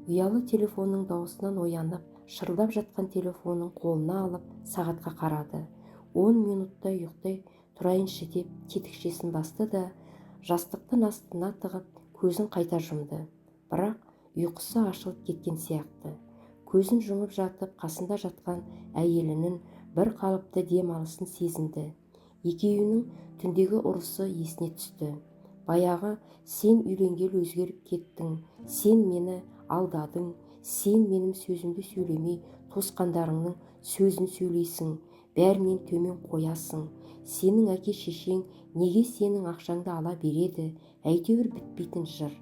Ұялы телефонның дауысынан оянып, шырылдап жатқан телефонын қолына алып сағатқа қарады. 10 минуттай ұйықтай тұрайыншы деп тетікшесін басты да жастықтың астына тығып көзін қайта жұмды. Бірақ ұйқысы ашылып кеткен сияқты. Көзін жұмып жатып қасында жатқан әйелінің бір қалыпты демалысын сезінді. Екеуінің түндегі ұрысы есіне түсті. Баяғы сен үйленгелі өзгеріп кеттің, сен мені алдадың, сен менің сөзімді сөйлемей туысқандарыңның сөзін сөйлейсің, бәрінен төмен қоясың, сенің әке шешең неге сенің ақшаңды ала береді, әйтеуір бітпейтін жыр.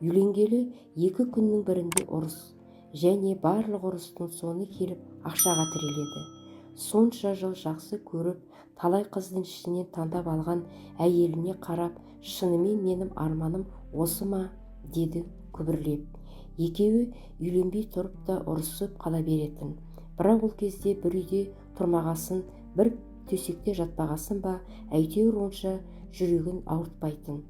Үйленгелі 2 күннің бірінде ұрыс, және барлық ұрыстың соңы келіп ақшаға тіреледі. Сонша жыл жақсы көріп, талай қыздың ішінен таңдап алған әйеліне қарап, шынымен менің арманым осы ма, деді күбірлеп. Екеуі үйленбей тұрып та ұрысып қала беретін. Бірақ ол кезде бір үйде тұрмағасын, бір төсекте жатпағасын ба, әйтеуір онша жүрегін ауыртпайтын.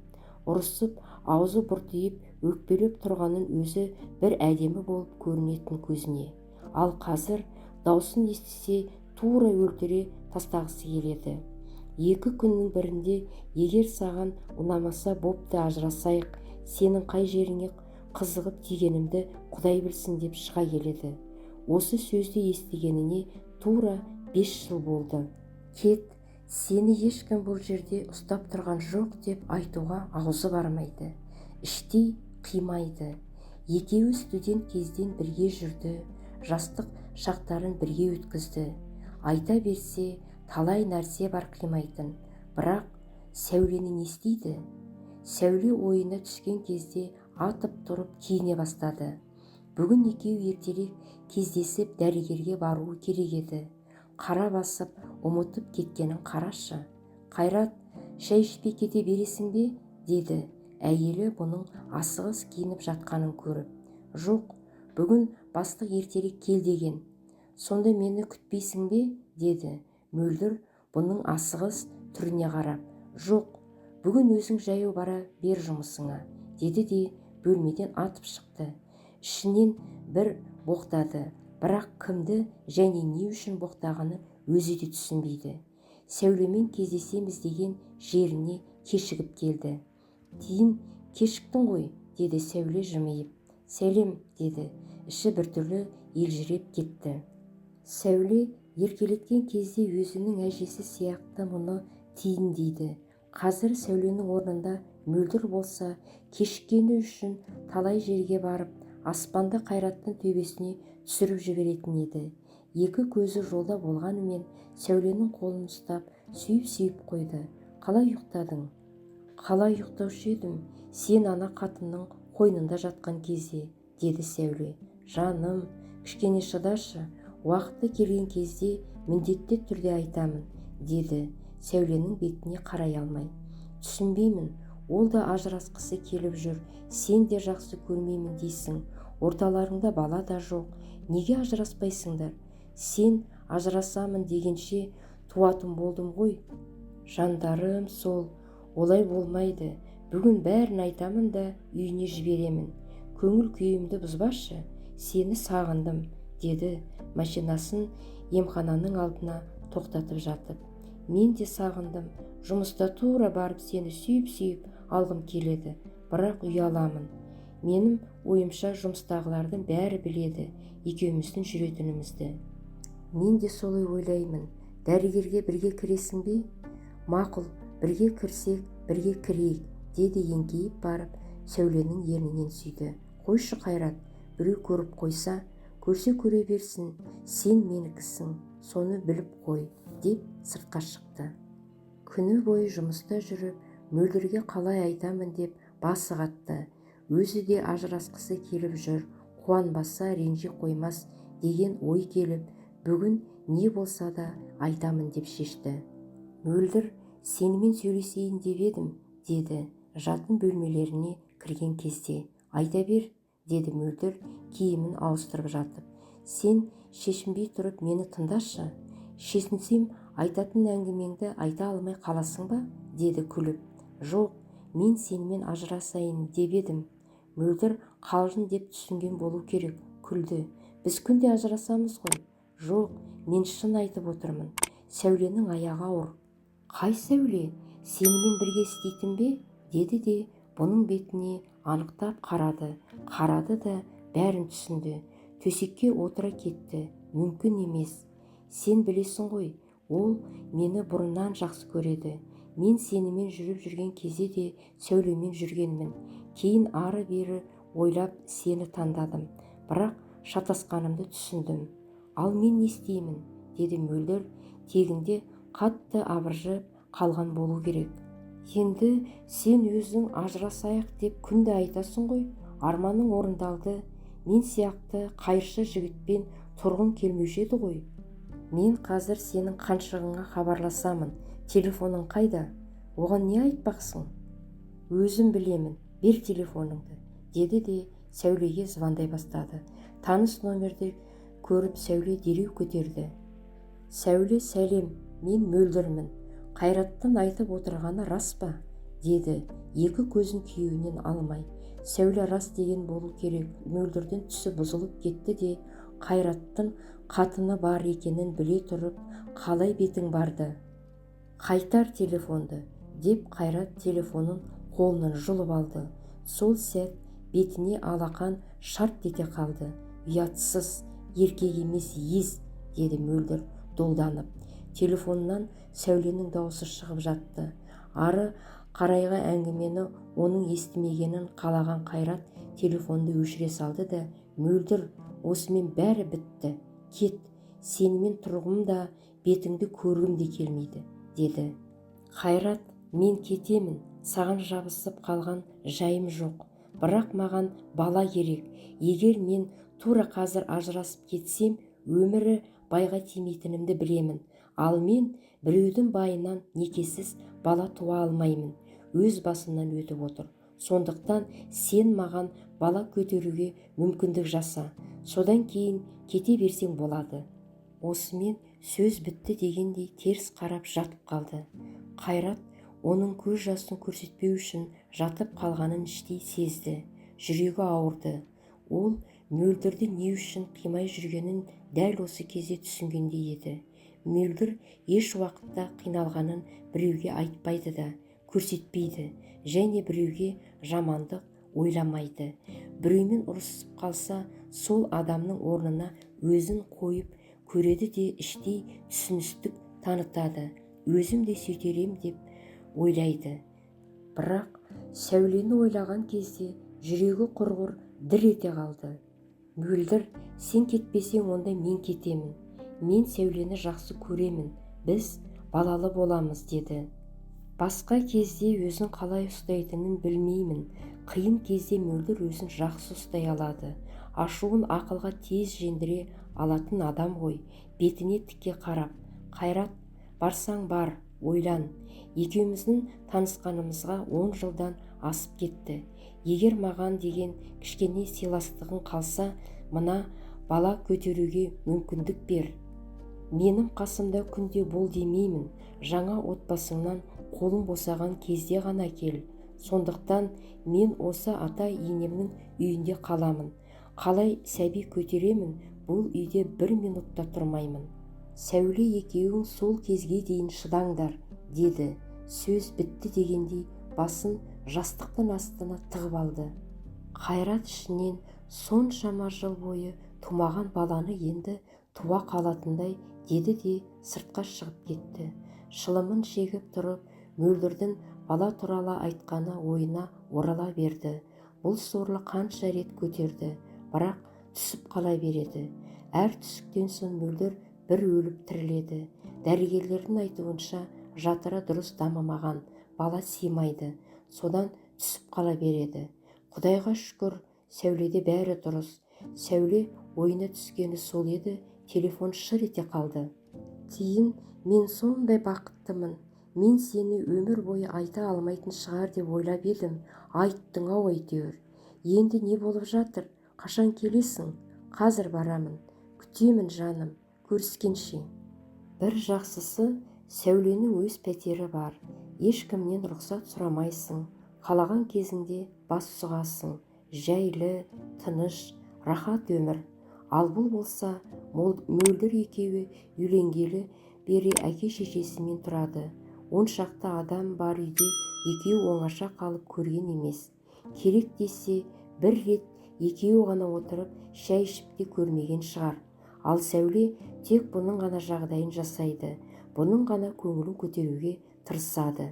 Ұрысып, аузы бұртиып, өкпелеп тұрғанын өзі бір әдемі болып көрінетін көзіне. Ал қазір даусын естісе тура өлтіре тастағысы келеді. 2 күннің бірінде егер саған ұнамаса бопты ажырасайық, сенің қай жеріңе қызығып тигенімді Құдай білсін деп шыға келеді. Осы сөзді естігеніне тура 5 жыл болды. Кет, сені ешкім бұл жерде ұстап тұрған жоқ деп айтуға аузы бармайды. Іштей қимайды. Екеуі студент кезден бірге жүрді, жастық шақтарын бірге өткізді. Айта берсе талай нәрсе бар қимайтын. Бірақ Сәулені не істейді? Сәуле ойына түскен кезде атып тұрып киіне бастады. Бүгін екеуі ертелек кездесіп дәрігерге баруы керек еді. Қара басып ұмытып кеткенін қарашы. Қайрат, шай ішпей кете бересің бе? Деді әйелі бұның асығыс киініп жатқанын көріп. Жоқ, бүгін бастық ертелек кел деген. Сонда мені күтпейсің бе? Деді мөлдір бұның асығыс түріне қарап. Жоқ, бүгін өзің жаяу бара бер жұмысыңа, деді де бөлмеден атып шықты. Ішінен бір боқтады, бірақ кімді және не үшін боқтағаны өзі де түсінбейді. Сәулемен кездесеміз деген жеріне кешігіп келді. Тиін кешіктің ғой, деді Сәуле жымиып. Сәлем, деді, іші біртүрлі елжіреп кетті. Сәуле еркелеткен кезде өзінің әжесі сияқты мұны тиін дейді. Қазір Сәуленің орнында мөлдір болса, кешіккені үшін талай жерге барып, аспанды Қайраттың төбесіне түсіріп жіберетін еді. 2 көзі жолда болғанымен Сәуленің қолын ұстап, сүйіп қойды. Қалай ұйықтадың? Қалай ұйықтаушы едім, сен ана қатынның қойнында жатқан кезде, деді Сәуле. Жаным, кішкене шыдашы, уақыты келген кезде міндетті түрде айтамын, деді Сәуленің бетіне қарай алмай. Түсінбеймін, ол да ажырасқысы келіп жүр, сен де жақсы көрмеймін дейсің, орталарыңда бала да жоқ, неге ажыраспайсыңдар? Сен ажырасамын дегенше туатын болдым ғой. Жандарым сол, олай болмайды, бүгін бәрін айтамын да үйіне жіберемін. Көңіл күйімді бұзбашы, сені сағындым, деді машинасын емхананың алдына тоқтатып жатып. Мен де сағындым, жұмыста тура барып сені сүйіп алғым келеді, бірақ ұяламын. Менің ойымша жұмыстағылардың бәрі біледі екеуміздің жүретінімізді. Мен де солай ойлаймын. Дәрігерге бірге кіресің бе? Мақұл, бірге кірсек, бірге кірейік, деді еңкейіп барып Сәуленің ернінен сүйді. Қойшы Қайрат, біреу көріп қойса, көрсе көре берсін, сен менікісің, соны біліп қой, деп сыртқа шықты. Күні бойы жұмыста жүріп, мөлдірге қалай айтамын деп басы қатты. Өзі де ажырасқысы келіп жүр, қуанбаса ренжи қоймас деген ой келіп, бүгін не болса да айтамын деп шешті. Мөлдір, сенімен сөйлесейін деп едім, деді жатын бөлмелеріне кірген кезде. Айта бер, деді мөлдір киімін ауыстырып жатып. Сен шешінбей тұрып мені тыңдашы. Шешінсем айтатын әңгімеңді айта алмай қаласың ба? Деді күліп. Жоқ, мен сенімен ажырасайын деп едім. Мөлдір қалжың деп түсінген болу керек. Күлді. Біз күнде ажырасамыз ғой. Жоқ, мен шын айтып отырмын. Сәуленің аяғы ауыр. Қай Сәуле? Сенімен бірге істейтін бе? Деді де бұның бетіне анықтап қарады да бәрін түсінді. Төсекке отыра кетті. Мүмкін емес. Сен білесің ғой, ол мені бұрыннан жақсы көреді. Мен сенімен жүріп жүрген кезде де Сәулемен жүргенмін. Кейін ары-бері ойлап сені таңдадым. Бірақ шатасқанымды түсіндім. Ал мен не істеймін? Деді Мөлдір. Тегінде қатты абыржып қалған болу керек. Енді сен өзің ажырасайық деп күнде айтасың ғой. Арманың орындалды. Мен сияқты қайыршы жігітпен тұрғың келмеуші еді ғой. Мен қазір сенің қаншығыңа хабарласамын. Телефоның қайда? Оған не айтпақсың? Өзім білемін. Бер телефоныңды, деді де Сәулеге звондай бастады. Таныс номерді көріп Сәуле дереу көтерді. Сәуле, сәлем, мен Мөлдірмін. Қайраттың айтып отырғаны рас па? Деді, екі көзін күйеуінен алмай. Сәуле рас деген болу керек. Мөлдірдің түсі бұзылып кетті де, Қайраттың қатыны бар екенін біле тұрып, қалай бетің барды? Қайтар телефонды, деп Қайрат телефонын қолынан жұлып алды. Сол сәт бетіне алақан шарт ете қалды. Ұятсыз, еркек емес ез, деді Мөлдір долданып. Телефоннан Сәуленің дауысы шығып жатты. Ары қарайғы әңгімені оның естімегенін қалаған Қайрат телефонды өшіре салды да, Мөлдір, осымен бәрі бітті. Кет, сенімен тұрғым да, бетіңді көргім де келмейді, деді. Қайрат, мен кетемін. Саған жабысып қалған жайым жоқ. Бірақ маған бала керек. Егер мен тура қазір ажырасып кетсем, өмірі байға тимейтінімді білемін. Ал мен біреудің байынан некесіз бала туа алмаймын. Өз басымнан өтіп отыр. Сондықтан сен маған бала көтеруге мүмкіндік жаса. Содан кейін кете берсең болады. Осымен сөз бітті дегендей теріс қарап жатып қалды. Қайрат оның көз жасын көрсетпеу үшін жатып қалғанын іштей сезді. Жүрегі ауырды. Ол Мөлдірді не үшін қимай жүргенін дәл осы кезде түсінгендей еді. Мөлдір еш уақытта қиналғанын біреуге айтпайды да, көрсетпейді, және біреуге жамандық ойламайды. Біреумен ұрысып қалса, сол адамның орнына өзін қойып көреді де іштей түсіністік танытады. Өзім де сөйтерем деп ойлайды. Бірақ Сәулені ойлаған кезде жүрегі құрғыр дір ете қалды. Мөлдір, сен кетпесең онда мен кетемін. Мен Сәулені жақсы көремін. Біз балалы боламыз, деді. Басқа кезде өзін қалай ұстайтынын білмеймін. Қиын кезде Мөлдір өзін жақсы ұстай алады. Ашуын ақылға тез жеңдіре алатын адам ғой. Бетіне тіке қарап, Қайрат, барсаң бар, ойлан. Екеуміздің танысқанымызға 10 жылдан асып кетті. Егер маған деген кішкене сыйластығың қалса, мына бала көтеруге мүмкіндік бер. Менің қасымда күнде бол демеймін. Жаңа отбасыңнан қолың босаған кезде ғана кел. Сондықтан мен осы ата-енемнің үйінде қаламын. Қалай сәби көтеремін, бұл үйде 1 минутта тұрмаймын. Сәуле, екеуің сол кезге дейін шыдаңдар, деді. Сөз бітті дегендей басын жастықтың астына тығып алды. Қайрат ішінен соншама жыл бойы тумаған баланы енді туа қалатындай деді де сыртқа шығып кетті. Шылымын шегіп тұрып, Мөлдірдің бала туралы айтқаны ойына орала берді. Бұл сорлы қанша рет көтерді, бірақ түсіп қала береді. Әр түсіктен соң Мөлдір бір өліп тіріледі. Дәрігерлердің айтуынша жатыры дұрыс дамымаған, бала сыймайды. Содан түсіп қала береді. Құдайға шүкір, Сәуледе бәрі дұрыс. Сәуле ойына түскені сол еді, телефон шыр ете қалды. Тиін, мен сондай бақыттымын. Мен сені өмір бойы айта алмайтын шығар деп ойлап едім. Айттың-ау әйтеуір. Енді не болып жатыр? Қашан келесің? Қазір барамын. Күтемін жаным. Көріскенше. Бір жақсысы, Сәуленің өз пәтері бар. Ешкімнен рұқсат сұрамайсың. Қалаған кезіңде бас сұғасың. жәйлі, тыныш, рахат өмір. Ал бұл болса мөлдір екеуі үйленгелі бері әке-шешесімен тұрады. 10 шақты адам бар үйде екеуі оңаша қалып көрген емес. Керек десе бір рет екеуі ғана отырып шай ішіп те көрмеген шығар. Ал Сәуле тек бұның ғана жағдайын жасайды, бұның ғана көңілін көтеруге тырысады.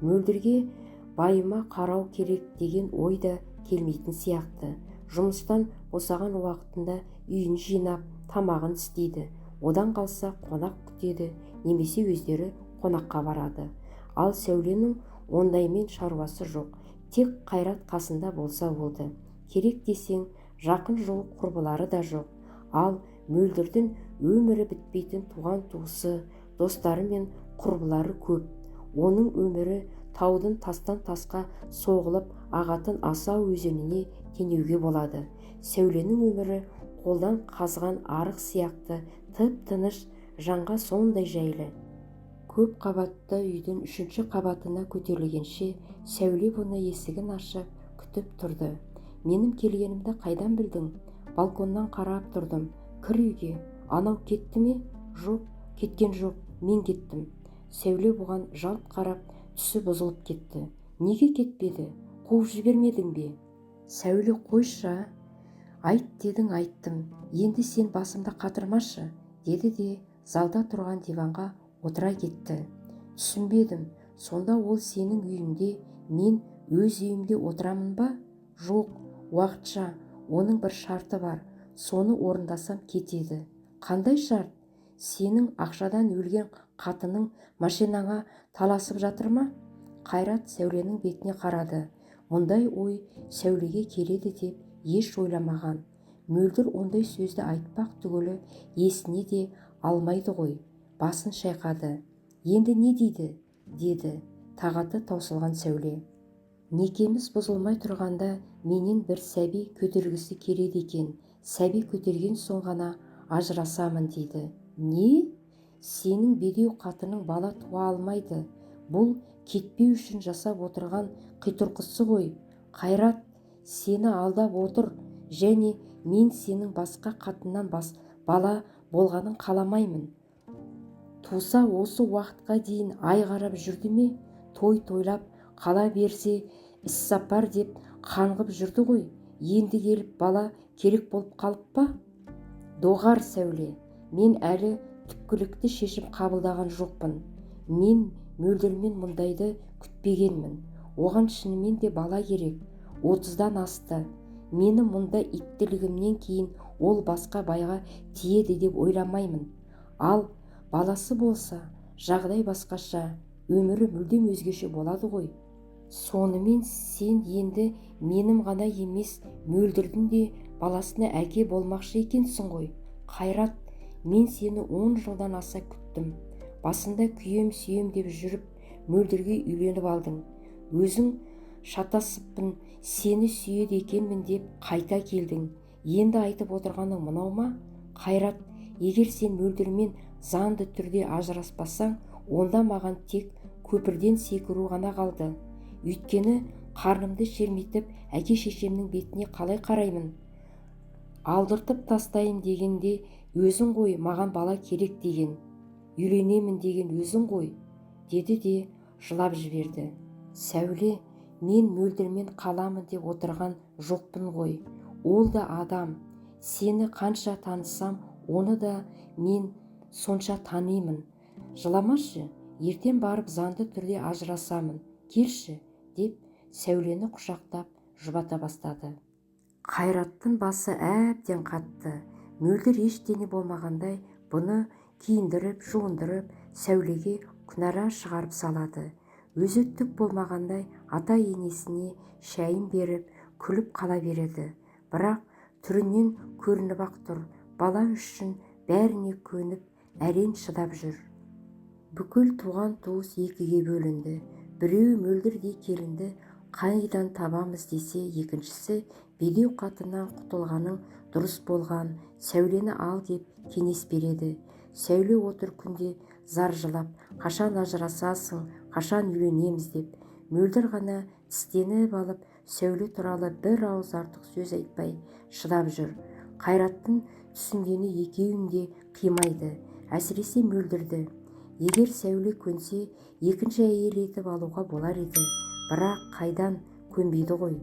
Мөлдірге байыма қарау керек деген ой да келмейтін сияқты. Жұмыстан босаған уақытында үйін жинап, тамағын істейді. Одан қалса қонақ күтеді, немесе өздері қонаққа барады. Ал Сәуленің ондаймен шаруасы жоқ. Тек Қайрат қасында болса болды. Керек десең, жақын жол құрбылары да жоқ. Ал Мөлдірдің өмірі бітпейтін туған туысы, достары мен құрбылары көп. Оның өмірі таудың тастан тасқа соғылып ағатын Асау өзеніне теңеуге болады. Сәуленің өмірі қолдан қазған арық сияқты тып-тыныш, жанға сондай жайлы. Көп қабатты үйдің 3-ші қабатына көтерілгенше Сәуле бұны есігін ашып күтіп тұрды. Менің келгенімді қайдан білдің? Балконнан қарап тұрдым. Кір үйге. Анау кетті ме? Жоқ, кеткен жоқ, мен кеттім. Сәуле бұған жалт қарап, түсі бұзылып кетті. Неге кетпеді? Қуып жібермедің бе? Сәуле, қойшы. Айт дедің, айттым. Енді сен басымды қатырмашы, деді де залда тұрған диванға отыра кетті. Түсінбедім. Сонда ол сенің үйіңде, мен өз үйімде отырамын ба? Жоқ, уақытша. Оның бір шарты бар. Соны орындасам кетеді. Қандай шарт? Сенің ақшадан өлген қатының машинаңа таласып жатыр ма? Қайрат Сәуленің бетіне қарады. Мұндай ой Сәулеге келеді деп еш ойламаған. Мөлдір ондай сөзді айтпақ түгілі есіне де алмайды ғой. Басын шайқады. Енді не дейді? Деді тағаты таусылған Сәуле. Некеміз бұзылмай тұрғанда менен бір сәби көтергісі келеді екен. Сәби көтерген соң ғана ажырасамын дейді. Не? Сенің бедеу қатының бала туа алмайды. Бұл кетпеу үшін жасап отырған қитұрқысы ғой. Қайрат сені алдап отыр, және мен сенің басқа қатыннан бала болғанын қаламаймын. Туса осы уақытқа дейін ай қарап жүрді ме? Той тойлап қала берсе іссапар деп қаңғып жүрді ғой. Енді келіп бала керек болып қалып па? Доғар Сәуле, мен әлі түпкілікті шешім қабылдаған жоқпын. Мен Мөлдірмен мұндайды күтпегенмін. Оған шынымен де бала керек. 30-дан асты. Мені мұнда иттілігімнен кейін ол басқа байға тиеді деп ойламаймын. Ал баласы болса, жағдай басқаша, өмірі мүлдем өзгеше болады ғой. Сонымен сен енді менің ғана емес, Мөлдірдің де баласына әке болмақшы екенсің ғой. Қайрат, мен сені 10 жылдан аса күттім. Басында күйем-сүйем деп жүріп, Мөлдірге үйленіп алдың. Өзің шатасыппын, сені сүйеді екенмін деп қайта келдің. Енді айтып отырғаның мынау ма? Қайрат, егер сен Мөлдірмен заңды түрде ажыраспасаң, онда маған тек көпірден секіру ғана қалды. Өйткені қарнымды шермитіп әке-шешемнің бетіне қалай қараймын? Алдыртып тастайын дегенде өзің ғой, маған бала керек деген. Үйленемін деген өзің ғой, деді де жылап жіберді. Сәуле, мен Мөлдірмен қаламын деп отырған жоқпын ғой. Ол да адам. Сені қанша танысам, оны да мен сонша танимын. Жыламашы, ертең барып заңды түрде ажырасамын. Келші, деп Сәулені құшақтап жұбата бастады. Қайраттың басы әбден қатты. Мөлдір ештеңе болмағандай бұны киіндіріп, жуындырып, Сәулеге күнәра шығарып салады. Өзі түк болмағандай ата-енесіне шайын беріп, күліп қала береді. Бірақ түрінен көрініп ақ тұр, бала үшін бәріне көніп, әрең шыдап жүр. Бүкіл туған туыс екіге бөлінді. Біреуі Мөлдірдей келінді қайдан табамыз десе, екіншісі бедеу қатыннан құтылғаның дұрыс болған, Сәулені ал деп кеңес береді. Сәуле отыр күнде зар жылап, қашан ажырасасың, қашан үйленеміз деп. Мөлдір ғана тістеніп алып Сәуле туралы бір ауыз артық сөз айтпай шыдап жүр. Қайраттың түсінгені екеуін де қимайды, әсіресе Мөлдірді. Егер Сәуле көнсе, екінші әйел етіп алуға болар еді, бірақ қайдан, көнбейді ғой.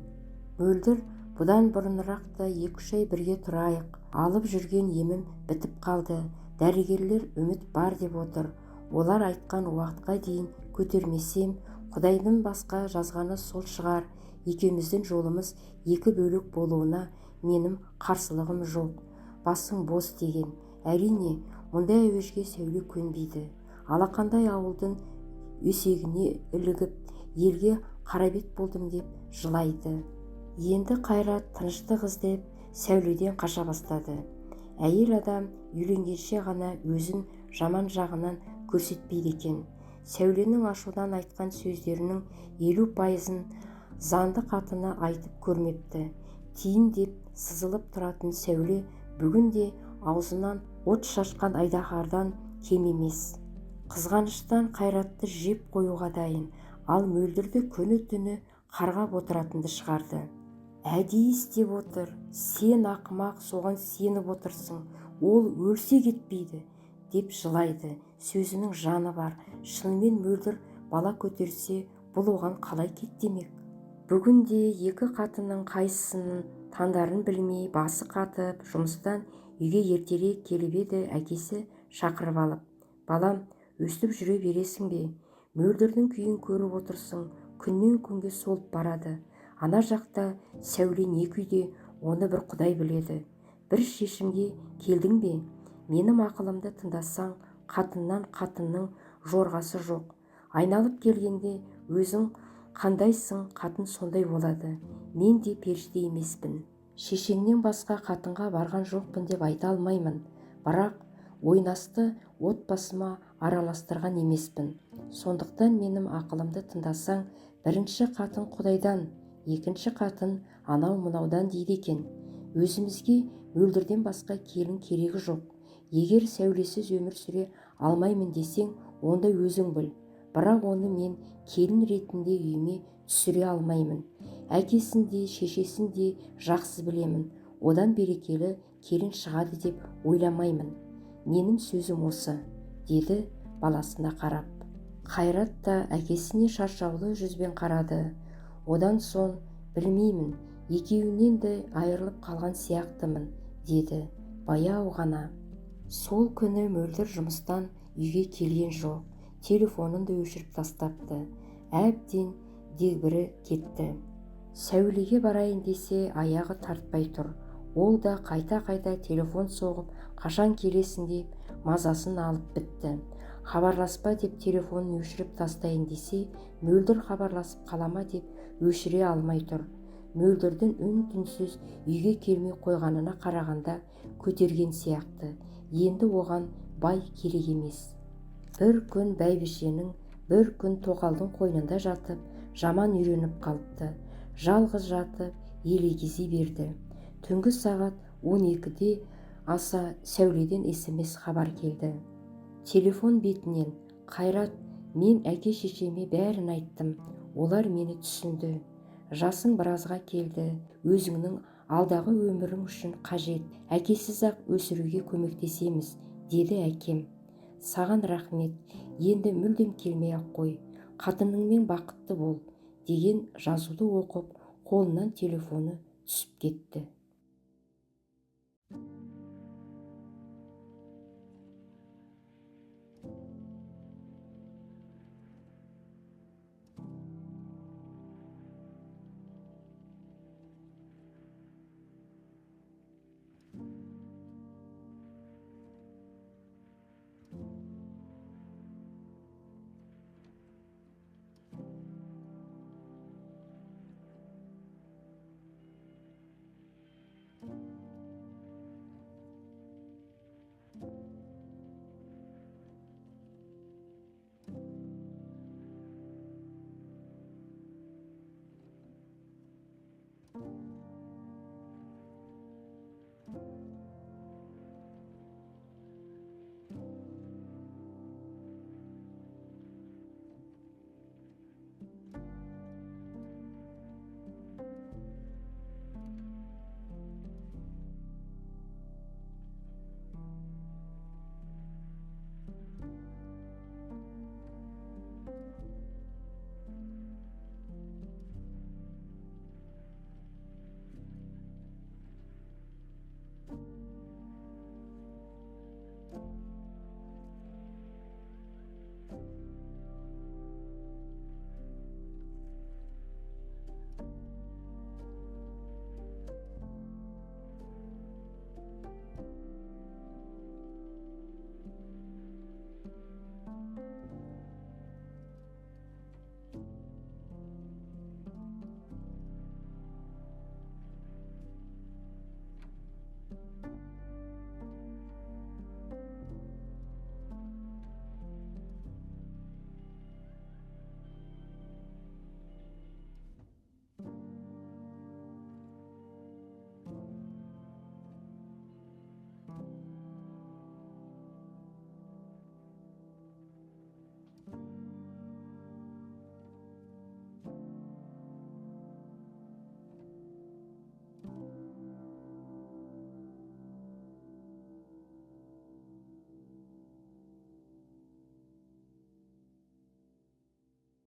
Мөлдір бұдан бұрынырақ та 2-3 ай бірге тұрайық, алып жүрген емім бітіп қалды. Дәрігерлер үміт бар деп отыр. Олар айтқан уақытқа дейін көтермесем, Құдайдың басқа жазғаны сол шығар. Екеуміздің жолымыз екі бөлік болуына менің қарсылығым жоқ. Басың бос деген. Әрине, мұндай әуежге Сәуле көнбейді. Алақандай ауылдың өсегіне ілігіп, елге қарабет болдым деп жылайды. Енді Қайрат тыныштық іздеп Сәуледен қаша бастады. Әйел адам үйленгенше ғана өзін жаман жағынан көрсетпейді екен. Сәуленің ашудан айтқан сөздерінің 50%-ын заңды қатыны айтып көрмепті. Тиін деп сызылып тұратын Сәуле бүгінде аузынан от шашқан айдаһардан кем емес. Қызғаныштан Қайратты жеп қоюға дайын, ал Мөлдірді күні-түні қарғап отыратынды шығарды. Әдейі істеп отыр, сен ақымақ, соған сеніп отырсың, ол өлсе кетпейді деп жылайды. Сөзінің жаны бар. Шынымен Мөлдір бала көтерсе, бұл оған қалай кетемек? Бүгінде екі қатынның қайсысының таңдарын білмей басы қатып, жұмыстан үйге ертерек келіп еді, әкесі шақырып алып: балам, өстіп жүре бересің бе? Мөлдірдің күйін көріп отырсың, күннен күнге солып барады. Ана жақта Сәуле не күйде, оны бір Құдай біледі. Бір шешімге келдің бе? Менің ақылымды тыңдасаң, қатыннан қатынның жорғасы жоқ. Айналып келгенде өзің қандайсың, қатын сондай болады. Мен де періште емеспін. Шешеңнен басқа қатынға барған жоқпын деп айта алмаймын, бірақ ойнасты отбасыма араластырған емеспін. Сондықтан менің ақылымды тыңдасаң, бірінші қатын Құдайдан, екінші қатын анау-мынаудан дейді екен. Өзімізге Мөлдірден басқа келін керегі жоқ. Егер Сәулесіз өмір сүре алмаймын десең, онда өзің біл. Бірақ оны мен келін ретінде үйіме түсіре алмаймын. Әкесін де, шешесін де жақсы білемін. Одан берекелі келін шығады деп ойламаймын. Менің сөзім осы, деді баласына қарап. Қайрат та әкесіне шаршаулы жүзбен қарады. Одан соң, білмеймін, екеуінен де айырылып қалған сияқтымын, деді баяу ғана. Сол күні Мөлдір жұмыстан үйге келген жоқ. Телефонын да өшіріп тастапты. Әбден дегбірі кетті. Сәулеге барайын десе аяғы тартпай тұр. Ол да қайта-қайта телефон соғып, қашан келесің деп мазасын алып бітті. Хабарласпа деп телефонын өшіріп тастайын десе, Мөлдір хабарласып қалама деп өшіре алмай тұр. Мөлдірдің үн-түнсіз үйге келмей қойғанына қарағанда көтерген сияқты. Енді оған бай керек емес. Бір күн бәйбішенің, бір күн тоқалдың қойнында жатып, жаман үйреніп қалыпты. Жалғыз жатып, елегізе берді. Түнгі сағат 12-де аса Сәуледен SMS хабар келді. Телефон бетінен: Қайрат, мен әке-шешеме бәрін айттым. Олар мені түсінді. Жасың біразға келді. Өзіңнің алдағы өмірің үшін қажет. Әкесіз-ақ өсіруге көмектесеміз, деді әкем. Саған рахмет. Енді мүлдем келмей-ақ қой. Қатыныңмен бақытты бол, деген жазуды оқып, қолынан телефоны түсіп кетті.